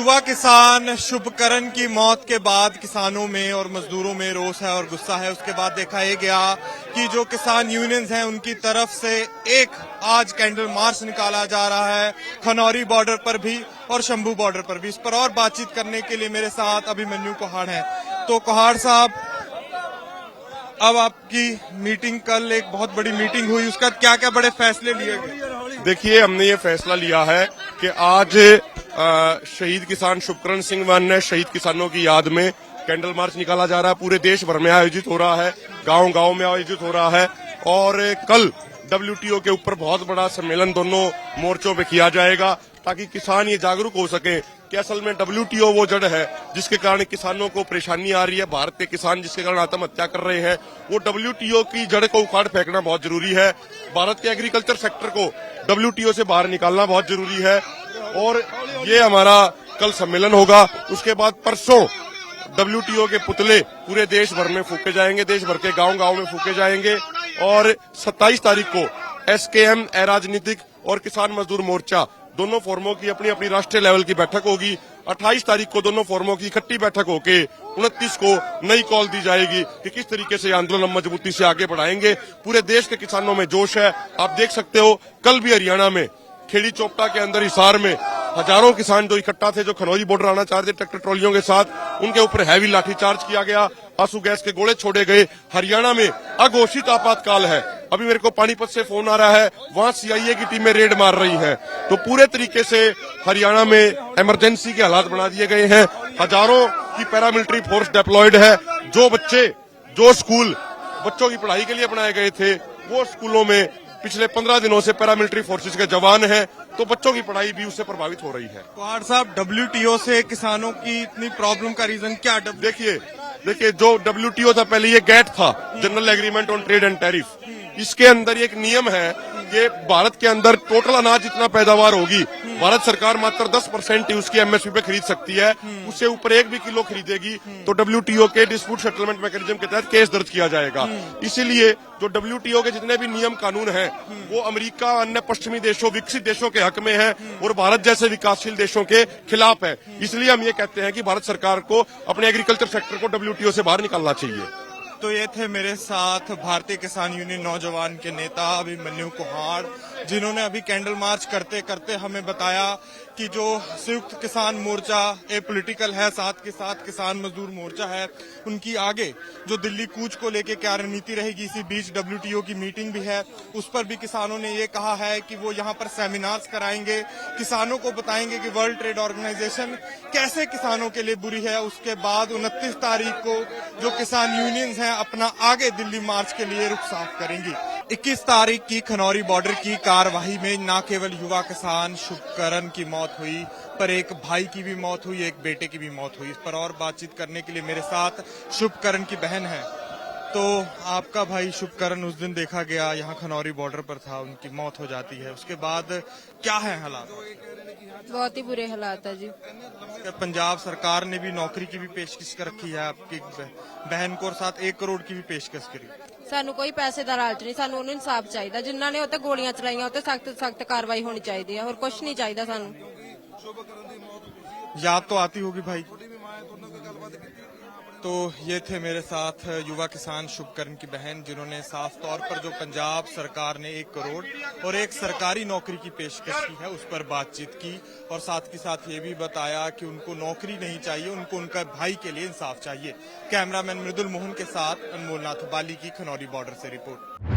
युवा किसान शुभकरण की मौत के बाद किसानों में और मजदूरों में रोष है और गुस्सा है। उसके बाद देखा यह गया कि जो किसान यूनियंस हैं उनकी तरफ से एक आज कैंडल मार्च निकाला जा रहा है खनौरी बॉर्डर पर भी और शंभू बॉर्डर पर भी। इस पर और बातचीत करने के लिए मेरे साथ अभिमन्यु कोहाड़ हैं। तो कोहाड़ साहब, अब आपकी मीटिंग, कल एक बहुत बड़ी मीटिंग हुई, उसका क्या क्या बड़े फैसले लिए गए? देखिए, हमने ये फैसला लिया है कि आज शहीद किसान शुभकरण सिंह वन शहीद किसानों की याद में कैंडल मार्च निकाला जा रहा है। पूरे देश भर में आयोजित हो रहा है, गांव गांव में आयोजित हो रहा है। और कल WTO के ऊपर बहुत बड़ा सम्मेलन दोनों मोर्चों पे किया जाएगा ताकि किसान ये जागरूक हो सके कि असल में WTO वो जड़ है जिसके कारण किसानों को परेशानी आ रही है। भारत के किसान जिसके कारण आत्महत्या कर रहे हैं, वो WTO की जड़ को उखाड़ फेंकना बहुत जरूरी है। भारत के एग्रीकल्चर सेक्टर को WTO से बाहर निकालना बहुत जरूरी है। और ये हमारा कल सम्मेलन होगा। उसके बाद परसों WTO के पुतले पूरे देश भर में फूके जाएंगे, देश भर के गांव गांव में फूके जाएंगे। और 27 तारीख को SKM अराजनीतिक और किसान मजदूर मोर्चा दोनों फोरमों की अपनी अपनी राष्ट्रीय लेवल की बैठक होगी। 28 तारीख को दोनों फोरमों की इकट्ठी बैठक होके 29 को नई कॉल दी जाएगी कि किस तरीके से आंदोलन हम मजबूती से आगे बढ़ाएंगे। पूरे देश के किसानों में जोश है। आप देख सकते हो, कल भी हरियाणा में खेड़ी चोपटा के अंदर हिसार में हजारों किसान जो इकट्ठा थे, जो खनौरी बॉर्डर आना चाह रहे थे ट्रैक्टर ट्रॉलियों के साथ, उनके ऊपर हैवी लाठीचार्ज किया गया, आंसू गैस के गोले छोड़े गए। हरियाणा में अघोषित आपातकाल है। अभी मेरे को पानीपत से फोन आ रहा है, वहां CIA की टीमें रेड मार रही हैं। तो पूरे तरीके से हरियाणा में इमरजेंसी के हालात बना दिए गए हैं। हजारों की पैरामिलिट्री फोर्स डिप्लॉयड है। जो स्कूल बच्चों की पढ़ाई के लिए बनाए गए थे, वो स्कूलों में पिछले 15 दिनों से पैरामिलिट्री फोर्सेज के जवान हैं, तो बच्चों की पढ़ाई भी उससे प्रभावित हो रही है। कोहाड़ साहब, WTO से किसानों की इतनी प्रॉब्लम का रीजन क्या? देखिए, जो WTO था पहले, ये GATT था, general agreement on trade and tariff. इसके अंदर एक नियम है कि भारत के अंदर टोटल अनाज जितना पैदावार होगी, भारत सरकार मात्र 10% ही उसकी MSP पे खरीद सकती है। उससे ऊपर 1 भी किलो खरीदेगी तो WTO के डिस्प्यूट सेटलमेंट मैकेनिज्म के तहत केस दर्ज किया जाएगा। इसीलिए जो WTO के जितने भी नियम कानून हैं, वो अमेरिका, अन्य पश्चिमी देशों, विकसित देशों के हक में है और भारत जैसे विकासशील देशों के खिलाफ है। इसलिए हम ये कहते हैं कि भारत सरकार को अपने एग्रीकल्चर सेक्टर को WTO से बाहर निकालना चाहिए। तो ये थे मेरे साथ भारतीय किसान यूनियन नौजवान के नेता अभिमन्यु कोहाड़, जिन्होंने अभी कैंडल मार्च करते करते हमें बताया कि जो संयुक्त किसान मोर्चा ए पॉलिटिकल है, साथ के साथ किसान मजदूर मोर्चा है, उनकी आगे जो दिल्ली कूच को लेके क्या रणनीति रहेगी। इसी बीच WTO की मीटिंग भी है, उस पर भी किसानों ने ये कहा है कि वो यहाँ पर सेमिनार्स कराएंगे, किसानों को बताएंगे कि वर्ल्ड ट्रेड ऑर्गेनाइजेशन कैसे किसानों के लिए बुरी है। उसके बाद 29 तारीख को जो किसान यूनियंस हैं अपना आगे दिल्ली मार्च के लिए रुख साफ करेंगी। 21 तारीख की खनौरी बॉर्डर की कार्यवाही में न केवल युवा किसान शुभकरण की मौत हुई, पर एक भाई की भी मौत हुई, एक बेटे की भी मौत हुई। इस पर और बातचीत करने के लिए मेरे साथ शुभकरण की बहन है। तो आपका भाई शुभकरण उस दिन देखा गया यहाँ खनौरी बॉर्डर पर था, उनकी मौत हो जाती है, उसके बाद क्या है हालात? बहुत ही बुरे हालात है जी। पंजाब सरकार ने भी नौकरी की भी पेशकश कर रखी है आपकी बहन को, और साथ 1 करोड़ की भी पेशकश करी। सानू कोई पैसे का लालच नहीं, सानू उन्हें इंसाफ चाहिए। जिन्हों ने उत्ते गोलियां चलाइया उत्ते सख्त कार्रवाई होनी चाहिए है, और कुछ नहीं चाहिए सानू। याद तो आती होगी भाई। तो ये थे मेरे साथ युवा किसान शुभकरण की बहन, जिन्होंने साफ तौर पर जो पंजाब सरकार ने 1 करोड़ और एक सरकारी नौकरी की पेशकश की है उस पर बातचीत की, और साथ के साथ ये भी बताया कि उनको नौकरी नहीं चाहिए, उनको उनका भाई के लिए इंसाफ चाहिए। कैमरामैन मृदुल मोहन के साथ अनमोल नाथ बाली की खनौरी बॉर्डर से रिपोर्ट।